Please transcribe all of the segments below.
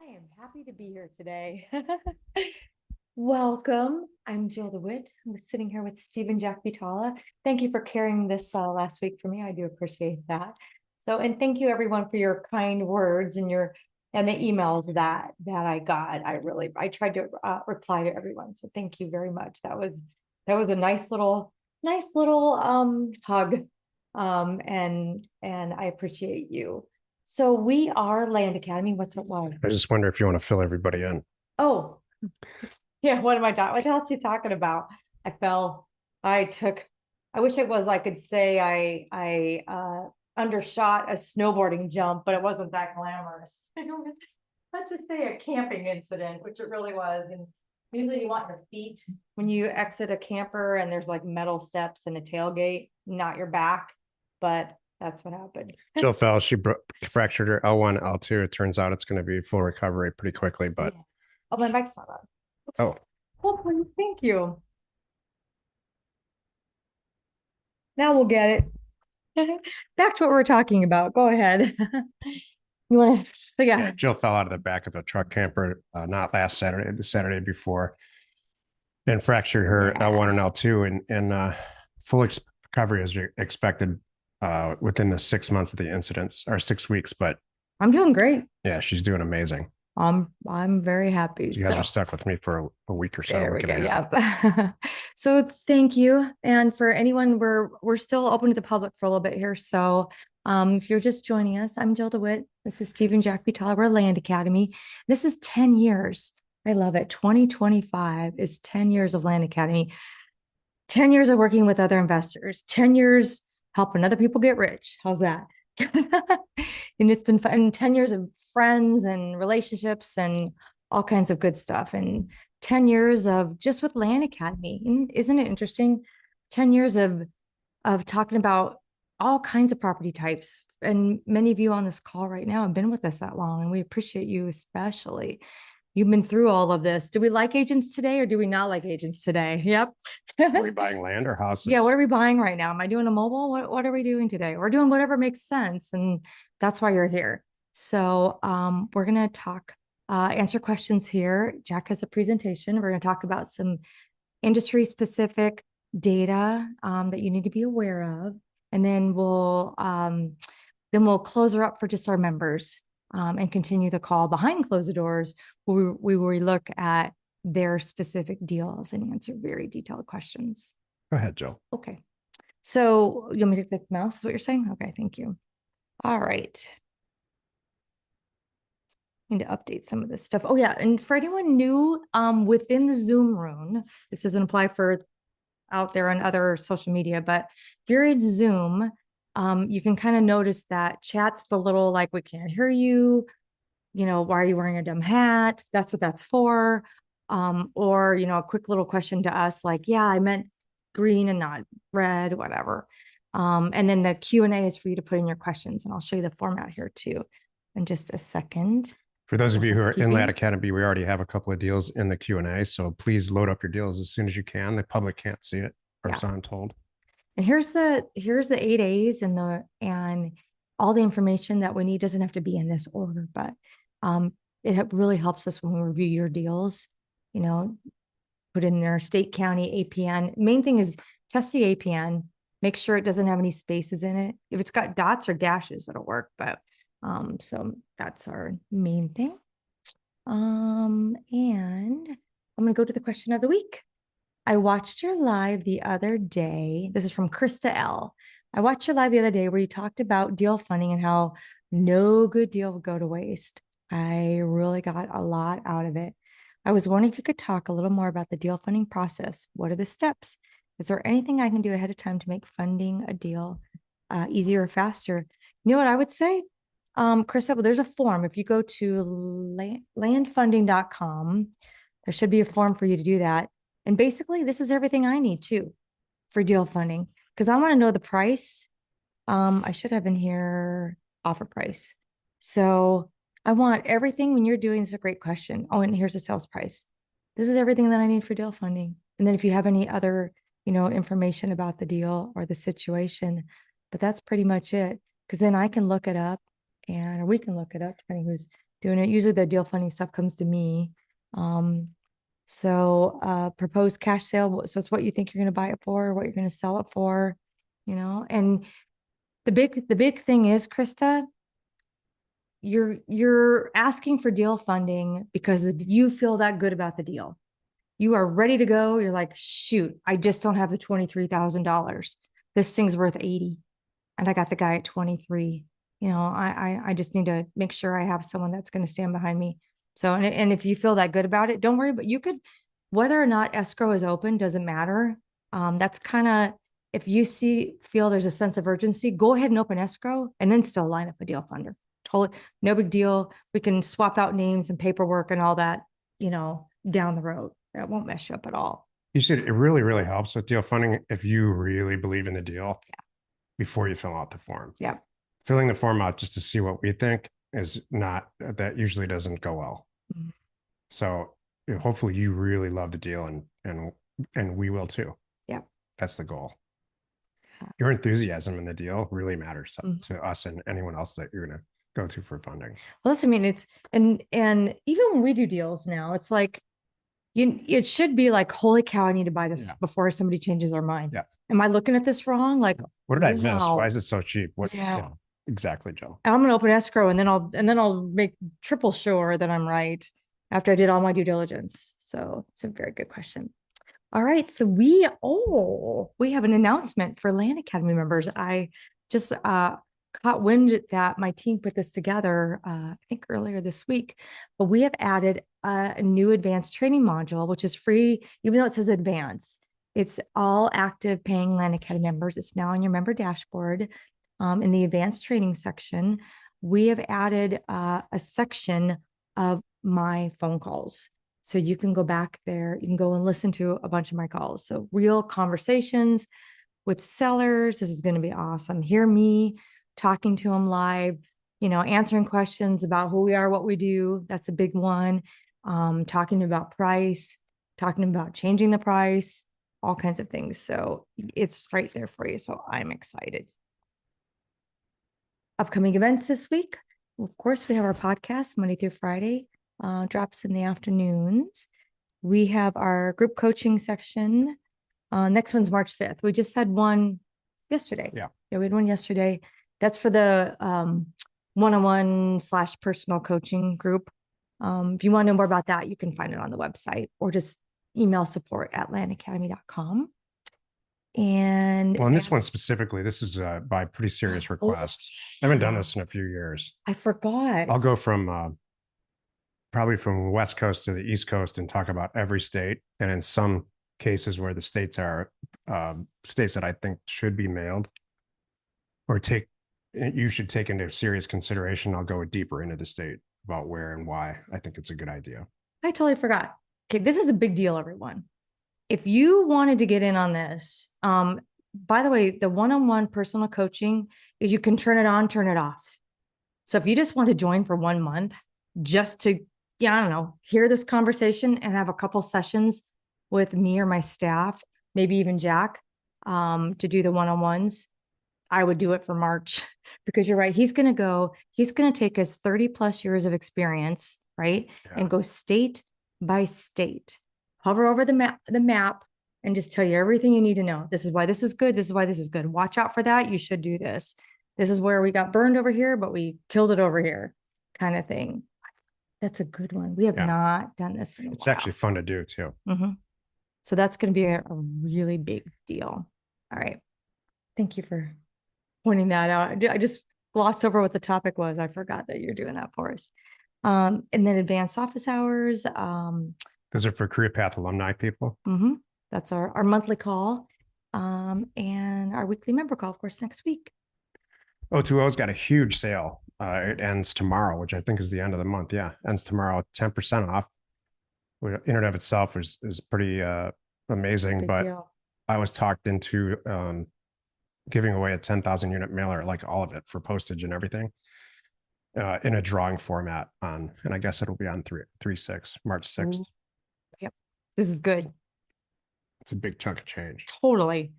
I am happy to be here today. Welcome. I'm Jill DeWitt. I'm sitting here with Stephen Jack Vitala. Thank you for carrying this last week for me. I do appreciate that. And thank you everyone for your kind words and the emails that I got. I tried to reply to everyone. So thank you very much. That was a nice little hug. And I appreciate you. So we are Land Academy. What's it? Wow. I just wonder if you want to fill everybody in. Oh, yeah. What am I talking? What else you talking about? I fell. I took. I wish it was. I could say I undershot a snowboarding jump, but it wasn't that glamorous. Let's just say a camping incident, which it really was. And usually you want your feet when you exit a camper, and there's like metal steps and a tailgate, not your back. But that's what happened. Jill fell. She fractured her L1, L2. It turns out it's going to be full recovery pretty quickly, but Yeah. Oh, my mic's not on. oh, Hopefully, thank you. Now we'll get it. Back to what we're talking about. Go ahead. You want to? So yeah, Jill fell out of the back of a truck camper not last Saturday, the Saturday before, and fractured her L1 and L2, and full recovery is expected within the 6 months of the incidents, or 6 weeks. But I'm doing great. yeah, she's doing amazing. I'm very happy. You guys are stuck with me for a week or so. There we go. Yeah. So thank you. And for anyone, we're still open to the public for a little bit here. So if you're just joining us, I'm Jill DeWitt. This is Stephen Jack Vitala. We're Land Academy. This is 10 years. I love it. 2025 is 10 years of Land Academy. 10 years of working with other investors. 10 years helping other people get rich. How's that? And it's been fun. 10 years of friends and relationships and all kinds of good stuff. And 10 years of just with Land Academy. And isn't it interesting? 10 years of talking about all kinds of property types. And many of you on this call right now have been with us that long, and we appreciate you especially. You've been through all of this. Do we like agents today or do we not like agents today? Yep. Are we buying land or houses? Yeah, what are we buying right now? Am I doing a mobile? What are we doing today? We're doing whatever makes sense. And that's why you're here. So we're going to talk, answer questions here. Jack has a presentation. We're going to talk about some industry specific data that you need to be aware of. And then we'll close her up for just our members and continue the call behind closed doors where we look at their specific deals and answer very detailed questions. Go ahead, Jill. Okay. So you want me to take the mouse is what you're saying? Okay, thank you. All right. Need to update some of this stuff. Oh yeah, and for anyone new within the Zoom room, this doesn't apply for out there on other social media, but if you're in Zoom, you can kind of notice that chat's the little like, we can't hear you, why are you wearing a dumb hat? That's what that's for. Or, a quick little question to us like, yeah, I meant green and not red, whatever. And then the Q&A is for you to put in your questions, and I'll show you the format here too in just a second. For those of you who are in Land Academy, we already have a couple of deals in the Q&A, so please load up your deals as soon as you can. The public can't see it, or so I'm told. And here's the 8As and all the information that we need. Doesn't have to be in this order, but it really helps us when we review your deals. Put in their state, county, APN. Main thing is test the APN. Make sure it doesn't have any spaces in it. If it's got dots or dashes, it'll work. But so that's our main thing. And I'm going to go to the question of the week. I watched your live the other day. This is from Krista L. I watched your live the other day where you talked about deal funding and how no good deal will go to waste. I really got a lot out of it. I was wondering if you could talk a little more about the deal funding process. What are the steps? Is there anything I can do ahead of time to make funding a deal easier or faster? You know what I would say? Krista, well, there's a form. If you go to landfunding.com, there should be a form for you to do that. And basically, this is everything I need too for deal funding, because I want to know the price. I should have in here offer price. So I want everything when you're doing this. Is a great question. Oh, and here's the sales price. This is everything that I need for deal funding. And then if you have any other, information about the deal or the situation, but that's pretty much it. Because then I can look it up, or we can look it up, depending who's doing it. Usually the deal funding stuff comes to me. Proposed cash sale. So it's what you think you're going to buy it for, what you're going to sell it for, and the big thing is, Krista, you're asking for deal funding because you feel that good about the deal. You are ready to go. You're like, shoot, I just don't have the $23,000. This thing's worth 80 and I got the guy at 23. I just need to make sure I have someone that's going to stand behind me. So, and if you feel that good about it, don't worry, but you could, whether or not escrow is open, doesn't matter. That's kind of, if you feel there's a sense of urgency, go ahead and open escrow and then still line up a deal funder. Totally, no big deal. We can swap out names and paperwork and all that, down the road. That won't mess you up at all. You said it really, really helps with deal funding if you really believe in the deal before you fill out the form. Yeah. Filling the form out just to see what we think is not, that usually doesn't go well. Mhm. So hopefully you really love the deal and we will too. Yeah. That's the goal. Your enthusiasm in the deal really matters to us and anyone else that you're going to go to for funding. Well, that's, I mean, it's, and even when we do deals now, it's like, it should be like, holy cow, I need to buy this before somebody changes their mind. Yeah. Am I looking at this wrong? Like, what did I miss? Why is it so cheap? What? Yeah. Exactly, Joe. And I'm going to open escrow and then I'll make triple sure that I'm right after I did all my due diligence. So it's a very good question. All right. So we have an announcement for Land Academy members. I just caught wind that my team put this together, I think earlier this week, but we have added a new advanced training module, which is free, even though it says advanced. It's all active paying Land Academy members. It's now on your member dashboard. In the advanced training section, we have added a section of my phone calls. So you can go back there, you can go and listen to a bunch of my calls. So real conversations with sellers. This is going to be awesome. Hear me talking to them live, answering questions about who we are, what we do. That's a big one. Talking about price, talking about changing the price, all kinds of things. So it's right there for you. So I'm excited. Upcoming events this week. Of course, we have our podcast Monday through Friday, drops in the afternoons. We have our group coaching section. Next one's March 5th. We just had one yesterday. Yeah, we had one yesterday. That's for the one-on-one / personal coaching group. If you want to know more about that, you can find it on the website or just email support@landacademy.com. And well, and this one specifically, this is by pretty serious request. I haven't done this in a few years. I forgot. I'll go from probably from the West Coast to the East Coast and talk about every state. And in some cases where the states are states that I think should be mailed or you should take into serious consideration, I'll go deeper into the state about where and why I think it's a good idea. I totally forgot. Okay, this is a big deal, everyone. If you wanted to get in on this, by the way, the one-on-one personal coaching is you can turn it on, turn it off. So if you just want to join for 1 month, just to, I don't know, hear this conversation and have a couple sessions with me or my staff, maybe even Jack, to do the one-on-ones, I would do it for March because you're right. He's going to take his 30+ years of experience, right? Yeah. And go state by state. Hover over the map and just tell you everything you need to know. This is why this is good. This is why this is good. Watch out for that. You should do this. This is where we got burned over here, but we killed it over here, kind of thing. That's a good one. We have not done this in a while. It's actually fun to do too. Mm-hmm. So that's going to be a really big deal. All right. Thank you for pointing that out. I just glossed over what the topic was. I forgot that you're doing that for us. And then advanced office hours. Those are for Career Path alumni people. Mm-hmm. That's our monthly call. And our weekly member call, of course, next week. O2O's got a huge sale. It ends tomorrow, which I think is the end of the month. Yeah, ends tomorrow, 10% off. In and of itself is pretty amazing. But deal. I was talked into giving away a 10,000 unit mailer, like all of it for postage and everything, in a drawing format and I guess it'll be on March 6th. Yep. This is good. It's a big chunk of change. Totally.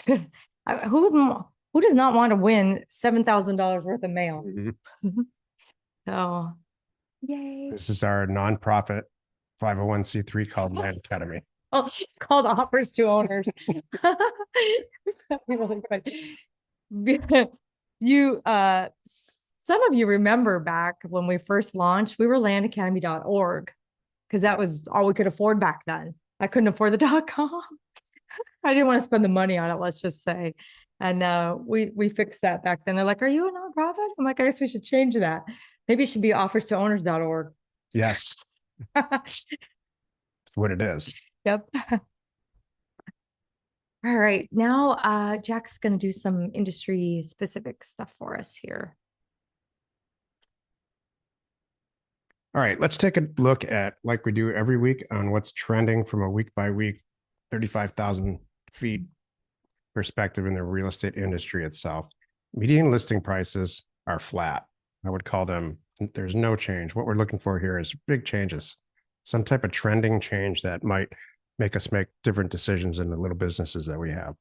Who does not want to win $7,000 worth of mail? Mm-hmm. So Yay. This is our nonprofit 501c3 called Land Academy. Oh, called offers to owners. That'd be really funny. You, some of you remember back when we first launched, we were landacademy.org because that was all we could afford back then. I couldn't afford the .com. I didn't want to spend the money on it, let's just say. And we fixed that back then. They're like, "Are you a nonprofit?" I'm like, "I guess we should change that. Maybe it should be offers-to-owners.org." Yes, that's what it is. Yep. All right. Now Jack's going to do some industry specific stuff for us here. All right, let's take a look at, like we do every week, on what's trending from a week by week, 35,000 feet perspective in the real estate industry itself. Median listing prices are flat. I would call them, there's no change. What we're looking for here is big changes, some type of trending change that might make us make different decisions in the little businesses that we have.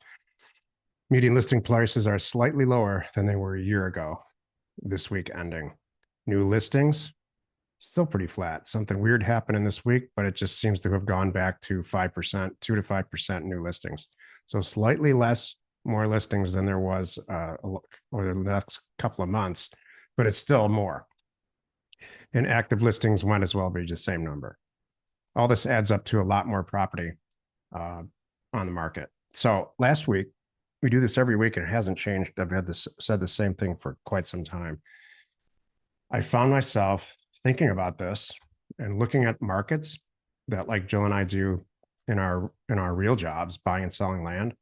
Median listing prices are slightly lower than they were a year ago, this week ending. New listings, still pretty flat. Something weird happened in this week, but it just seems to have gone back to 5%, 2 to 5% new listings. So slightly less, more listings than there was over the next couple of months, but it's still more. And active listings might as well be the same number. All this adds up to a lot more property on the market. So last week, we do this every week and it hasn't changed. I've said the same thing for quite some time. I found myself thinking about this and looking at markets that, like Jill and I do in our real jobs, buying and selling land,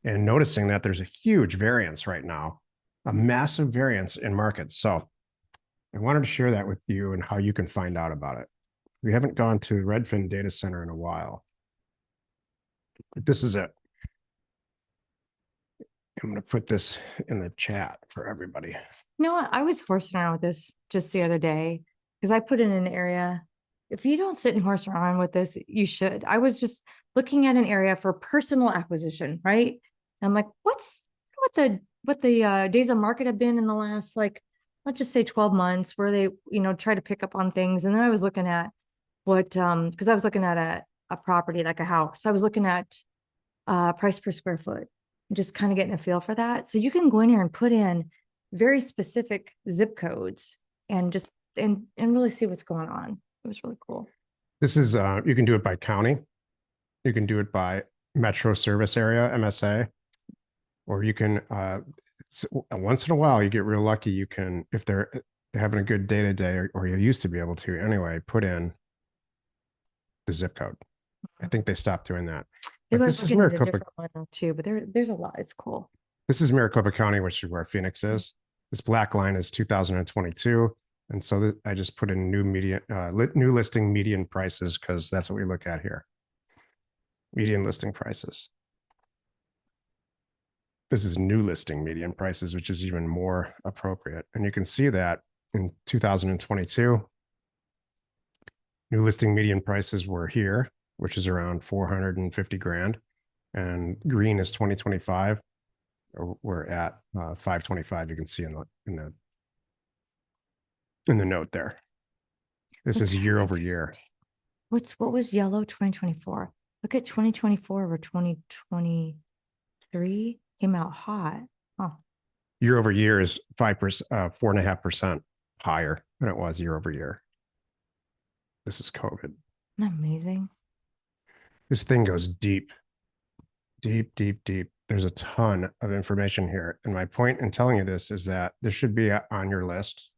and noticing that there's a huge variance right now, a massive variance in markets. So I wanted to share that with you and how you can find out about it. We haven't gone to Redfin Data Center in a while, but this is it. I'm going to put this in the chat for everybody. You know what? I was horsing around with this just the other day because I put in an area. If you don't sit and horse around with this, you should. I was just looking at an area for personal acquisition, right? And I'm like, what the days on market have been in the last, like, let's just say 12 months where they, try to pick up on things. And then I was looking at what, because I was looking at a property, like a house. I was looking at price per square foot, just kind of getting a feel for that. So you can go in here and put in very specific zip codes and just and really see what's going on. It was really cool. This is you can do it by county, you can do it by metro service area, MSA, or you can once in a while you get real lucky. You can, if they're having a good day to day, or you used to be able to anyway, put in the zip code. I think they stopped doing that. But this is Maricopa too, but there's a lot. It's cool. This is Maricopa County, which is where Phoenix is. This black line is 2022. And so I just put in new listing median prices because that's what we look at here. Median listing prices. This is new listing median prices, which is even more appropriate. And you can see that in 2022, new listing median prices were here, which is around 450 grand. And green is 2025. We're at 525. You can see in the note there. This is year over year. What was yellow 2024? Look at 2024 over 2023 came out hot. Oh. Year over year is 5%, 4.5% higher than it was year over year. This is COVID. Isn't that amazing? This thing goes deep, deep, deep, deep. There's a ton of information here. And my point in telling you this is that this should be on your list.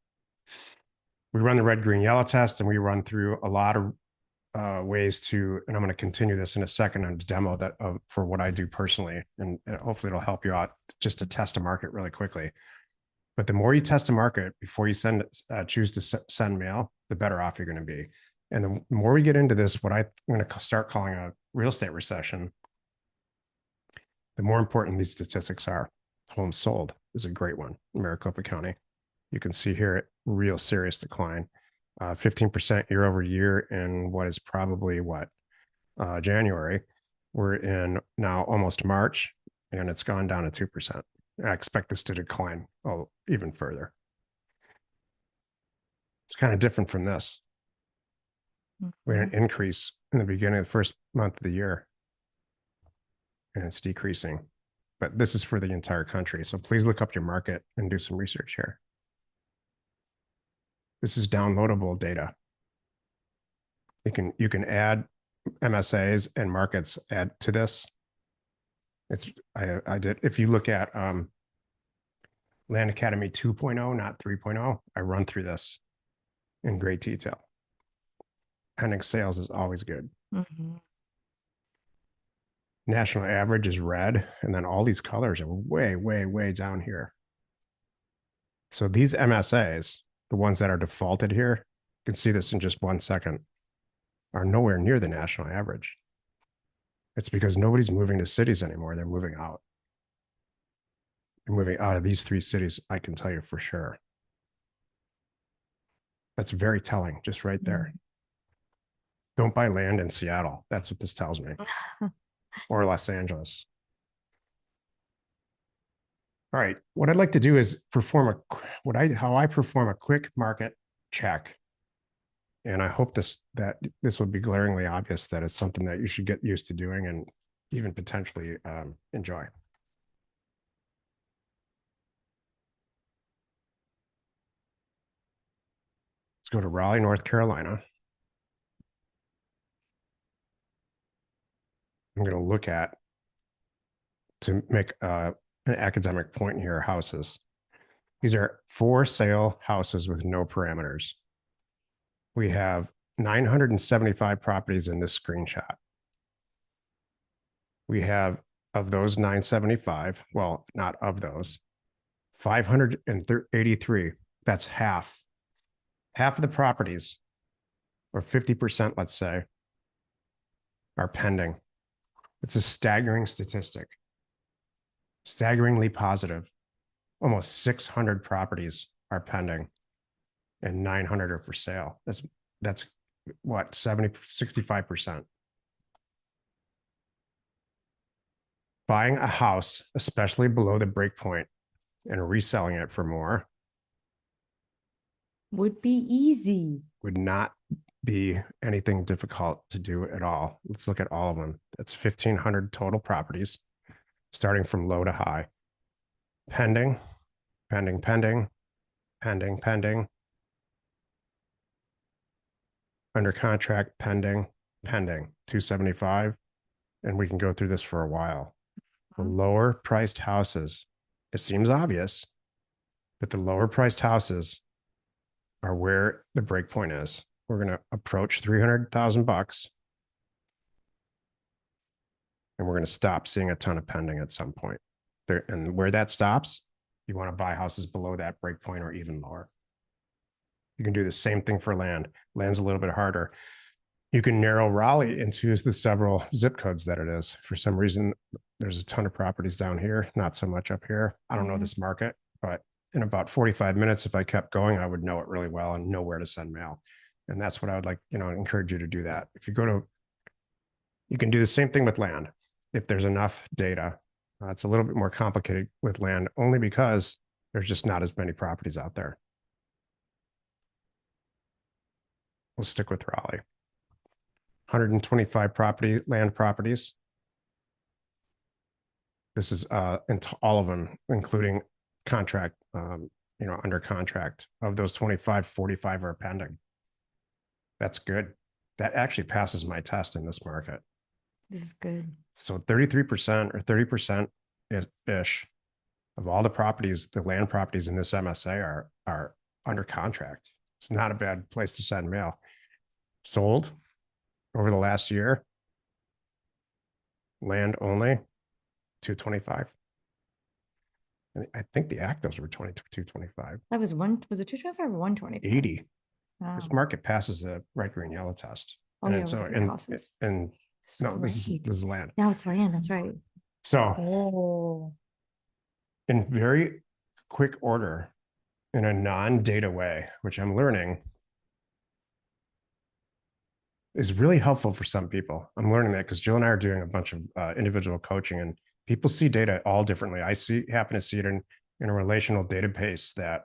We run the red, green, yellow test, and we run through a lot of ways to, and I'm going to continue this in a second on a demo that for what I do personally, and hopefully it'll help you out just to test a market really quickly. But the more you test a market before you choose to send mail, the better off you're going to be. And the more we get into this, what I'm going to start calling a real estate recession, the more important these statistics are. Homes sold is a great one in Maricopa County. You can see here, real serious decline, 15% year over year in what is probably January. We're in now almost March, and it's gone down to 2%. I expect this to decline even further. It's kind of different from this. We had Mhm. an increase in the beginning of the first month of the year, and it's decreasing. But this is for the entire country. So please look up your market and do some research here. This is downloadable data. You can add MSAs and markets add to this. I did, if you look at Land Academy 2.0, not 3.0, I run through this in great detail. Pending sales is always good. Mhm. National average is red, and then all these colors are way, way, way down here. So these MSAs, the ones that are defaulted here, you can see this in just 1 second, are nowhere near the national average. It's because nobody's moving to cities anymore. They're moving out. They're moving out of these 3 cities, I can tell you for sure. That's very telling, just right there. Don't buy land in Seattle. That's what this tells me. Or Los Angeles. All right. What I'd like to do is perform how I perform a quick market check. And I hope that this would be glaringly obvious that it's something that you should get used to doing and even potentially enjoy. Let's go to Raleigh, North Carolina. I'm going to look at, to make an academic point here, houses. These are for sale houses with no parameters. We have 975 properties in this screenshot. We have, of those 975, well, not of those, 583, that's half of the properties, or 50%, let's say, are pending. It's a staggering statistic, staggeringly positive. Almost 600 properties are pending and 900 are for sale. That's what, 65%. Buying a house, especially below the break point, and reselling it for more Would be easy. would not be anything difficult to do at all. Let's look at all of them. That's 1,500 total properties, starting from low to high. Pending, pending, pending, pending, pending. Under contract, pending, pending, 275. And we can go through this for a while. The lower priced houses, it seems obvious, but the lower priced houses are where the break point is. We're going to approach 300,000 bucks. And we're going to stop seeing a ton of pending at some point. And where that stops, you want to buy houses below that break point or even lower. You can do the same thing for land. Land's a little bit harder. You can narrow Raleigh into the several zip codes that it is. For some reason, there's a ton of properties down here, not so much up here. I don't know this market, but in about 45 minutes, if I kept going, I would know it really well and know where to send mail. And that's what I would like, encourage you to do that. If you go to, you can do the same thing with land. If there's enough data, it's a little bit more complicated with land only because there's just not as many properties out there. We'll stick with Raleigh. 125 land properties. This is into all of them, including contract, under contract. Of those 25, 45 are pending. That's good. That actually passes my test in this market. This is good. So 33% or 30% ish of all the properties, the land properties in this MSA are under contract. It's not a bad place to send mail. Sold over the last year, land only, 225. I think the actives were 225. That was was it 225 or 120? 80. Wow. This market passes the red, green, yellow test. Oh, yeah. So, houses. And no, this is land. Now it's land. That's right. So, in very quick order, in a non-data way, which I'm learning, is really helpful for some people. I'm learning that because Jill and I are doing a bunch of individual coaching, and people see data all differently. I happen to see it in a relational database that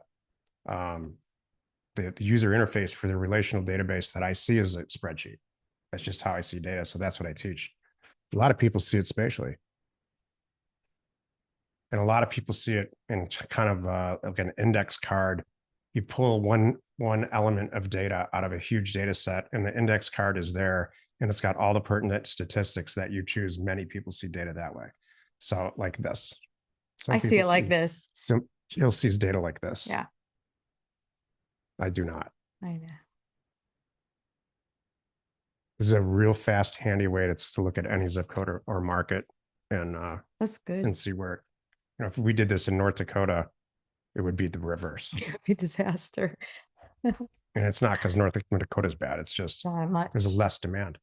the user interface for the relational database that I see is a spreadsheet. That's just how I see data. So that's what I teach. A lot of people see it spatially. And a lot of people see it in kind of like an index card. You pull one element of data out of a huge data set, and the index card is there, and it's got all the pertinent statistics that you choose. Many people see data that way. So like this. Some I see it people like this. Jill sees data like this. Yeah, I do not. I know. This is a real fast, handy way to look at any zip code or market and That's good. see where, if we did this in North Dakota, it would be the reverse. It would be disaster. And it's not because North Dakota is bad. It's just Not much, there's less demand.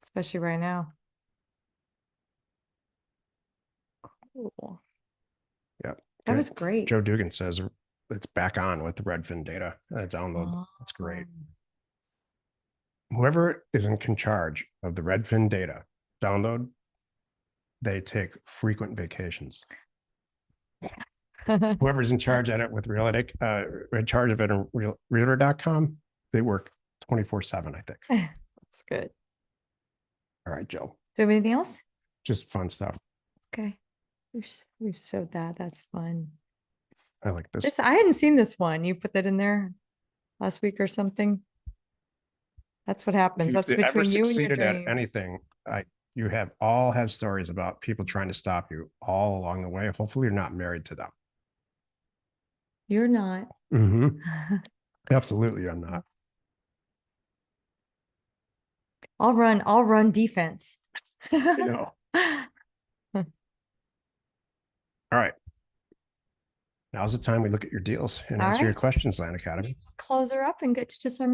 especially right now. Cool. Yeah. That was great. Joe Dugan says it's back on with the Redfin data. Download. That's great. Whoever is in charge of the Redfin data download, they take frequent vacations. Whoever's in charge at it with Realtic, in charge of it in realtor.com, they work 24/7, I think. That's good. All right, Joe. Do you have anything else? Just fun stuff. Okay. We've showed that. That's fun. I like this. I hadn't seen this one. You put that in there last week or something. That's what happens. That's If you ever between you and your succeeded at dreams. anything, you have stories about people trying to stop you all along the way. Hopefully you're not married to them. You're not. Absolutely, I'm not. I'll run defense. I know. All right. Now's the time we look at your deals and answer your questions, Land Academy. Close her up and get to just our